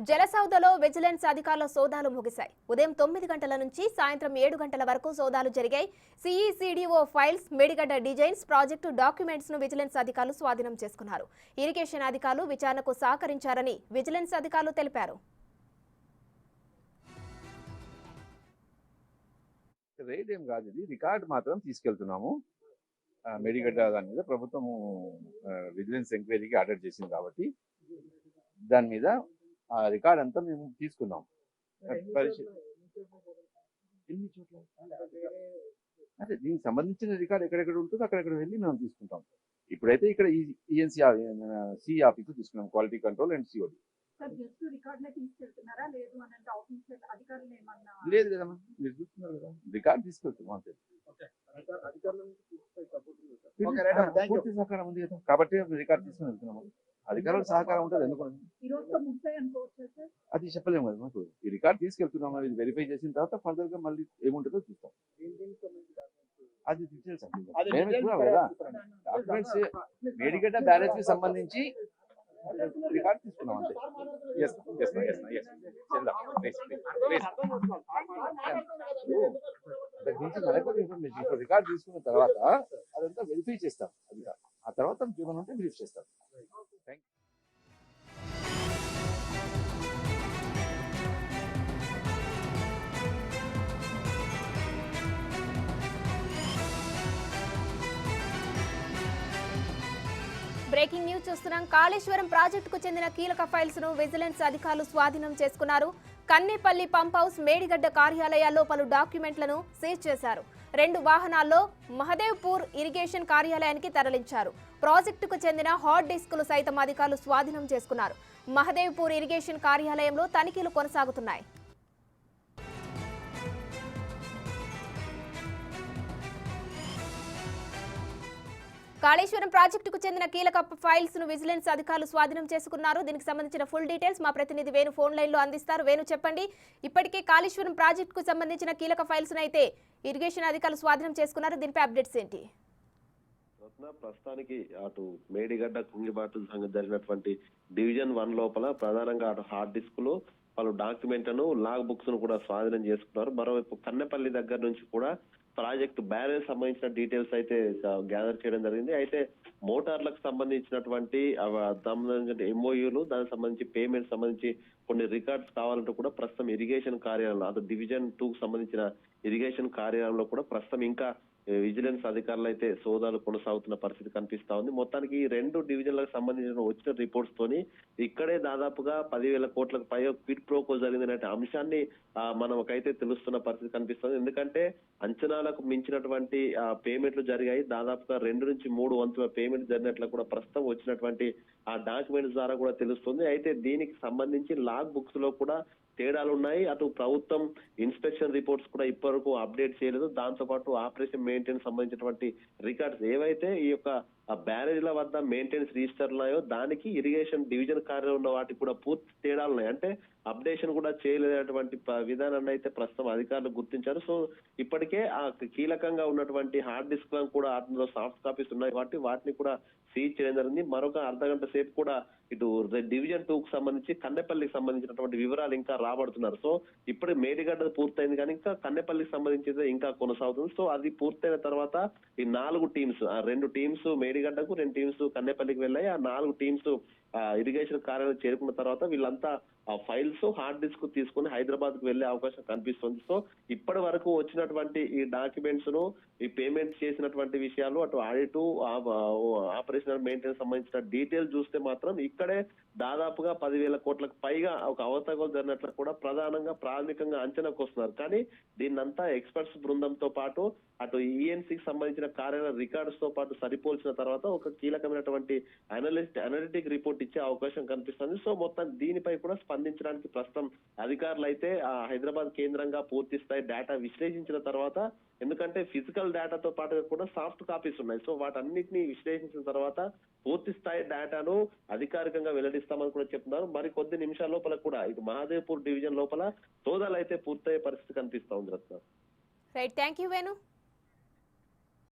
జలసౌదలో vigilance అధికారుల సోదాలు ముగిశాయి. ఉదయం 9 గంటల నుంచి సాయంత్రం 7 గంటల వరకు సోదాలు జరిగాయి. సిఈసిడిఓ files, Medigadda designs, project documents ను విజిలెన్స్ అధికారులు స్వాధీనం చేసుకున్నారు. ఇరిగేషన్ అధికారులు విచారణకు సహకరించారని విజిలెన్స్ అధికారులు తెలిపారు. రైడ్ ఏం కాదు, ఇది రికార్డ్ మాత్రం తీసుకెళ్తున్నాము. మేడిగడ్డ దాని మీద ప్రభుత్వము విజిలెన్స్ ఎంక్వైరీకి ఆర్డర్ చేసింది కాబట్టి దాని మీద ఆ రికార్డ్ అంతా మేము తీసుకున్నాం. ఎన్ని చోట్ల అదే దీనికి సంబంధించిన రికార్డ్ ఎక్కడెక్కడ ఉంటుందో అక్కడెక్కడ వెళ్ళి మేము తీసుకుంటాం. ఇప్పుడైతే ఇక్కడ ఈఎన్సీ సి ఆఫీస్ తీసుకున్నాం, క్వాలిటీ కంట్రోల్ అండ్ సిఓడి. లేదు కదమ్మా, మీరు చూస్తున్నారు కదా, రికార్డ్ తీసుకెళ్తున్నాం అంతే. పూర్తి సహకారం ఉంది కదా కాబట్టి రికార్డ్ తీసుకుని వెళ్తున్నాము. అధికారుల సహకారం ఉంటుంది, ఎందుకు అది చెప్పలేము కదా మాకు. ఈ రికార్డ్ తీసుకెళ్తున్నాము, ఇది వెరిఫై చేసిన తర్వాత ఫర్దర్ గా మళ్ళీ ఏముంటుందో చూస్తాం. అది డీటెయిల్స్ మేమే చూడాలి కదా. డాక్యుమెంట్స్ మేడిగడ్డ బ్యారేజ్ కి సంబంధించి రికార్డ్ తీసుకున్నాం అంతే. రికార్డ్ తీసుకున్న తర్వాత అదంతా వెరిఫై చేస్తాం. అది ఆ తర్వాత ఏమైనా ఉంటే బ్రీఫ్ చేస్తాం. బ్రేకింగ్ న్యూస్ చూస్తున్నాం. కాళేశ్వరం ప్రాజెక్టుకు చెందిన కీలక ఫైల్స్ ను విజిలెన్స్ అధికారులు స్వాధీనం చేసుకున్నారు. కన్నేపల్లి పంప్ హౌస్, మేడిగడ్డ కార్యాలయాల్లో పలు డాక్యుమెంట్లను సీజ్ చేశారు. 2 వాహనాల్లో మహదేవ్పూర్ ఇరిగేషన్ కార్యాలయానికి తరలించారు. ప్రాజెక్టుకు చెందిన హార్డ్ డిస్కులు సైతం అధికారులు స్వాధీనం చేసుకున్నారు. మహదేవ్పూర్ ఇరిగేషన్ కార్యాలయంలో తనిఖీలు కొనసాగుతున్నాయి. కాళేశ్వరం ప్రాజెక్టుకు చెందిన కీలక ఫైల్స్ ను విజిలెన్స్ అధికారులు స్వాధీనం చేసుకున్నారు. దీనికి సంబంధించిన ఫుల్ డీటెయిల్స్ మా ప్రతినిధి వేణు ఫోన్ లైన్ లో అందిస్తారు. వేణు, చెప్పండి. ఇప్పటికే కాళేశ్వరం ప్రాజెక్టుకు సంబంధించిన కీలక ఫైల్స్ ను అయితే ఇరిగేషన్ అధికారులు స్వాధీనం చేసుకున్నారు. దీనిపై అప్డేట్స్ ఏంటి? ప్రస్తుతానికి అటు మేడిగడ్డ కుంగిబాటు జరిగినటువంటి డివిజన్ 1 లోపల ప్రధానంగా అటు హార్డ్ డిస్కులు, పలు డాక్యుమెంట్లను, లాగ్ బుక్స్ ను కూడా స్వాధీనం చేసుకున్నారు. మరోవైపు కన్నెపల్లి దగ్గర నుంచి కూడా ప్రాజెక్టు బ్యారేజ్ సంబంధించిన డీటెయిల్స్ అయితే గ్యాదర్ చేయడం జరిగింది. అయితే మోటార్లకు సంబంధించినటువంటి ఎంఓయూలు, దానికి సంబంధించి పేమెంట్ సంబంధించి కొన్ని రికార్డ్స్ కావాలంటూ కూడా ప్రస్తుతం ఇరిగేషన్ కార్యాలయంలో, అటు డివిజన్ 2 కు సంబంధించిన ఇరిగేషన్ కార్యాలయంలో కూడా ప్రస్తుతం ఇంకా విజిలెన్స్ అధికారులు అయితే సోదాలు కొనసాగుతున్న పరిస్థితి కనిపిస్తా ఉంది. మొత్తానికి ఈ 2 డివిజన్లకు సంబంధించిన వచ్చిన రిపోర్ట్స్ తోని ఇక్కడే దాదాపుగా 10,000 కోట్లకు పైగా క్విడ్ ప్రోకో జరిగిందనే అంశాన్ని మనకైతే తెలుస్తున్న పరిస్థితి కనిపిస్తుంది. ఎందుకంటే అంచనాలకు మించినటువంటి పేమెంట్లు జరిగాయి. దాదాపుగా 2 నుంచి 3 వంతుల పేమెంట్ జరిగినట్లు కూడా ప్రస్తుతం వచ్చినటువంటి ఆ డాక్యుమెంట్స్ ద్వారా కూడా తెలుస్తుంది. అయితే దీనికి సంబంధించి లాగ్ బుక్స్ లో కూడా తేడాలు ఉన్నాయి. అటు ప్రభుత్వం ఇన్స్పెక్షన్ రిపోర్ట్స్ కూడా ఇప్పటివరకు అప్డేట్ చేయలేదు. దాంతో పాటు ఆపరేషన్ మెయింటెనెన్స్ సంబంధించినటువంటి రికార్డ్స్ ఏవైతే ఈ యొక్క బ్యారేజ్ల వద్ద మెయింటెనెన్స్ రిజిస్టర్ ఉన్నాయో దానికి ఇరిగేషన్ డివిజన్ కార్యాలయం ఉన్న వాటికి కూడా పూర్తి తేడాలు ఉన్నాయి. అంటే అప్డేషన్ కూడా చేయలేనటువంటి విధానాన్ని అయితే ప్రస్తుతం అధికారులు గుర్తించారు. సో ఇప్పటికే ఆ కీలకంగా ఉన్నటువంటి హార్డ్ డిస్క్ లను కూడా అందులో సాఫ్ట్ కాపీస్ ఉన్నాయి కాబట్టి వాటిని కూడా సీజ్ చేయడం జరిగింది. మరొక అర్ధగంట సేపు కూడా ఇటు డివిజన్ 2 కు సంబంధించి కన్నెపల్లికి సంబంధించినటువంటి వివరాలు ఇంకా రాబడుతున్నారు. సో ఇప్పుడు మేడిగడ్డ పూర్తయింది కానీ ఇంకా కన్నెపల్లికి సంబంధించి ఇంకా కొనసాగుతుంది. సో అది పూర్తయిన తర్వాత ఈ 4 టీమ్స్, 2 టీమ్స్ మేడిగడ్డకు, 2 టీమ్స్ కన్నెపల్లికి వెళ్ళాయి. ఆ 4 టీమ్స్ ఇరిగేషన్ కార్యాలయం చేరుకున్న తర్వాత వీళ్ళంతా ఆ ఫైల్స్, హార్డ్ డిస్క్ తీసుకుని హైదరాబాద్ కు వెళ్లే అవకాశం కనిపిస్తుంది. సో ఇప్పటి వరకు వచ్చినటువంటి ఈ డాక్యుమెంట్స్ ను, ఈ పేమెంట్ చేసినటువంటి విషయాలు, అటు ఆడిట్, ఆపరేషనల్ మెయింటెనెన్స్ సంబంధించిన డీటెయిల్స్ చూస్తే మాత్రం ఇక్కడే దాదాపుగా 10,000 కోట్లకు పైగా ఒక అవతగలు జరిగినట్లు కూడా ప్రాథమికంగా అంచనాకు వస్తున్నారు. కానీ దీన్నంతా ఎక్స్పర్ట్స్ బృందంతో పాటు అటు ఈఎన్సీకి సంబంధించిన కార్యాలయ రికార్డ్స్ తో పాటు సరిపోల్చిన తర్వాత ఒక కీలకమైనటువంటి అనలిటిక్ రిపోర్ట్ ఇచ్చే అవకాశం కనిపిస్తుంది. సో మొత్తం దీనిపై కూడా స్పందించడానికి ప్రస్తుతం అధికారులు అయితే హైదరాబాద్ కేంద్రంగా పూర్తి స్థాయి డేటా విశ్లేషించిన తర్వాత, ఎందుకంటే ఫిజికల్ డేటాతో పాటుగా కూడా సాఫ్ట్ కాపీస్ ఉన్నాయి. సో వాటన్నిటిని విశ్లేషించిన తర్వాత పూర్తి స్థాయి డేటాను అధికారికంగా వెల్లడిస్తామని కూడా చెప్తున్నారు. మరి కొద్ది నిమిషాల లోపల కూడా ఇటు మహాదేవ్పూర్ డివిజన్ లోపల సోదాలు అయితే పూర్తయ్యే పరిస్థితి కనిపిస్తా ఉంది. Right, thank you Venu.